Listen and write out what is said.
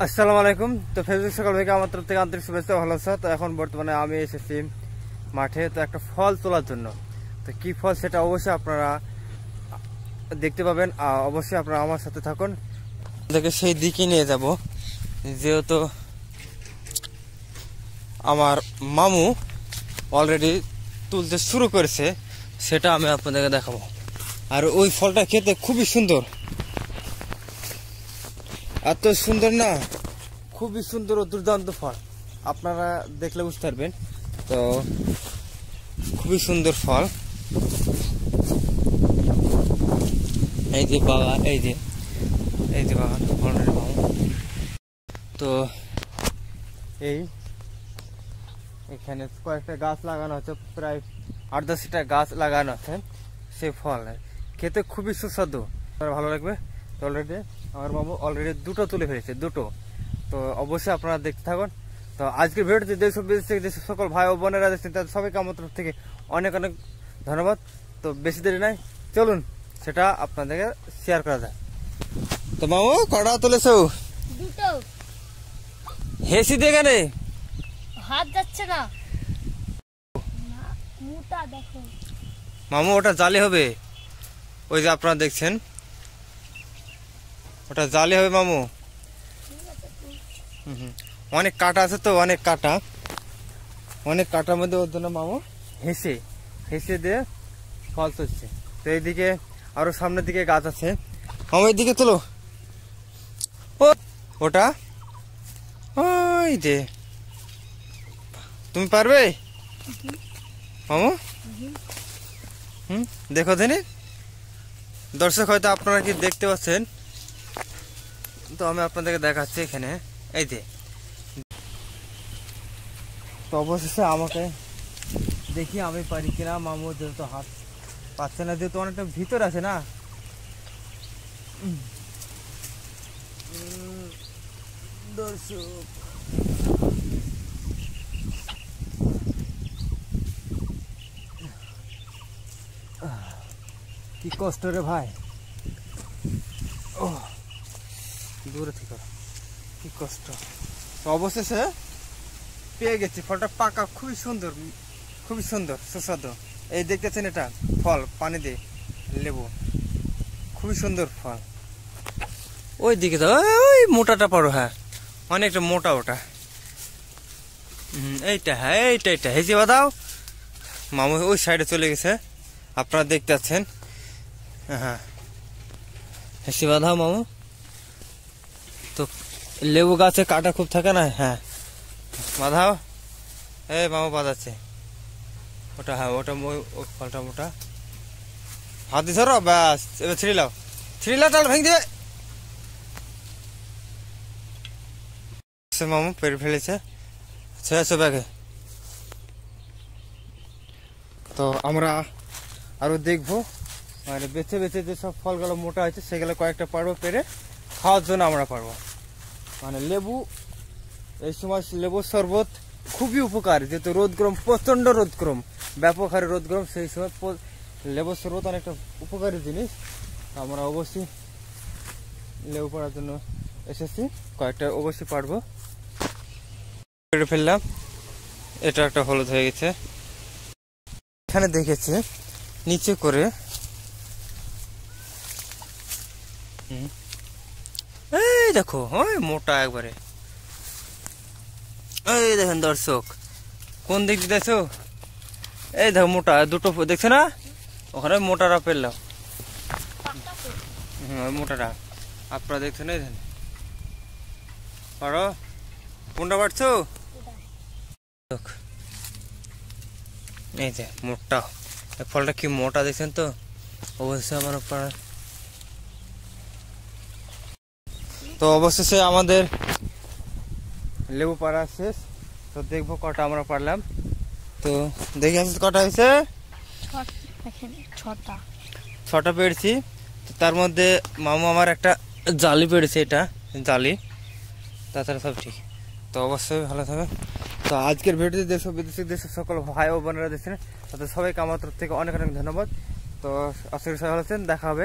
আসসালামু আলাইকুম। তো ফেসবুক সকাল থেকে আমার তরফ থেকে আন্তরিক শুভেচ্ছা, ভালো আছো? তো এখন বর্তমানে আমি এসেছি মাঠে, তো একটা ফল তোলার জন্য। তো কি ফল সেটা অবশ্যই আপনারা দেখতে পাবেন, অবশ্যই আপনারা আমার সাথে থাকুন। দেখে সেই দিকে নিয়ে যাব, যেহেতু আমার মামু অলরেডি তুলতে শুরু করেছে, সেটা আমি আপনাদেরকে দেখাবো। আর ওই ফলটা খেতে খুবই সুন্দর, এত সুন্দর না, খুবই সুন্দর ও দুর্দান্ত ফল। আপনারা দেখলে বুঝতে পারবেন। তো খুবই সুন্দর ফল। এই যে বাগান, এই যে বাগান অলরেডি মামু। তো এখানে কয়েকটা গাছ লাগানো আছে, প্রায় 8-10টা গাছ লাগানো আছে। সেই ফল খেতে খুবই সুস্বাদু, ভালো লাগবে। তো অলরেডি আমার মামু অলরেডি দুটো তুলে ফেলেছে, দুটো। তো অবশ্যই আপনারা দেখতে থাকুন। তো আজকের ভিডিওতে যেসব বিদেশ থেকে যেসব সকল ভাই ও বোনেরা দেখছেন তাদের সবাইকে আমার তরফ থেকে অনেক অনেক ধন্যবাদ। তো বেশি দেরি নাই, চলুন সেটা আপনাদেরকে শেয়ার করা যায়। তো মামু কটা তুলেছো? দুটো। হেসি দিয়ে কেন? হাত যাচ্ছে না। মোটা দেখো মামু, ওটা জালি হবে। ওই যে আপনারা দেখছেন, ওটা জালি হবে মামু। অনেক কাটা আছে, তো অনেক কাটার মধ্যে ওর জন্য মামু হেসে দিয়ে ফল তুলছে। তো এইদিকে আরো সামনের দিকে গাছ আছে। মামু এইদিকে তোলো। ওটা ওই যে, তুমি পারবে মামু? দেখো দিনে দর্শক, হয়তো আপনারা কি দেখতে পাচ্ছেন, তো আমি আপনাদেরকে দেখাচ্ছি এখানে। এই যে, তো অবশেষে আমাকে দেখি আমি পারি কিনা। মামু যেহেতু হাত পাচ্ছে না, যেহেতু অনেকটা ভিতর আছে না। দর্শক, কি কষ্ট রে ভাই, দূরে থেকে কি কষ্ট। তো অবশেষে পেয়ে গেছি ফলটা, পাকা, খুবই সুন্দর সুস্বাদু। এই দেখতেছেন, এটা ফল পানি দিয়ে লেবু, খুবই সুন্দর ফল। ওই দিকে তো ওই মোটাটা পারো, হ্যাঁ অনেকটা মোটা ওটা। এইটা, হ্যাঁ এইটা হেসে বাদাও। মামু ওই সাইডে চলে গেছে, আপনারা দেখতে পাচ্ছেন। হ্যাঁ হেসে বাঁধাও মামু। তো লেবু গাছে কাটা খুব থাকে না, হ্যাঁ বাঁধাও। এই মামু বাঁধাচ্ছে ওটা, হ্যাঁ ওটা ফলটা মোটা। হাত দিয়ে ধরো, ব্যাস এবার ছিঁড়ে তাহলে ভেঙে দেবে। মামু পেরে ফেলেছে, ছেড়েছে ব্যাগে। তো আমরা আরো দেখবো, মানে বেছে বেছে যেসব ফলগুলো মোটা হয়েছে সেগুলো কয়েকটা পারবো পেরে খাওয়ার জন্য আমরা পারবো। মানে লেবু, এই সময় লেবুর শরবত খুবই উপকারী, যেহেতু রোদ গরম, প্রচন্ড রোদ গরম, ব্যাপক হারে রোদ গরম, সেই সময় লেবুর শরবত অনেকটা উপকারী জিনিস। আমরা অবশ্যই লেবু পাড়ার জন্য এসেছি, কয়েকটা অবশ্যই পারবো। পেরে ফেললাম, এটা একটা হলুদ হয়ে গেছে। এখানে দেখেছে নিচে করে, এই দেখো ওই মোটা একবারে। এই দেখেন দর্শক, কোন দিক দিয়ে দেখছো? এই দেখো মোটা দুটো দেখছো না, ওখানে মোটাটা পেলাম। ওই মোটাটা আপনারা দেখছেন, এই দেখেন পারো কোনটা পারছো? এই যে মোটা ফলটা, কি মোটা দেখছেন তো, অবশ্যই আমার পাড়া। তো অবশেষে আমাদের লেবু পাড়া শেষ। তো দেখবো কটা আমরা পারলাম। তো দেখি কটা হয়েছে, 6টা পেরেছি। তার মধ্যে মামু আমার একটা জালি পেরেছে, এটা জালি, তাছাড়া সব ঠিক। তো অবশ্যই ভালো থাকবে। তো আজকের ভিডিওতে দেশ বিদেশের সকল ভাই ও বোনেরা দেখছেন, তাদের সবাইকে আমার তরফ থেকে অনেক অনেক ধন্যবাদ। তো আশা করি সবাই ভালো আছেন, দেখা হবে।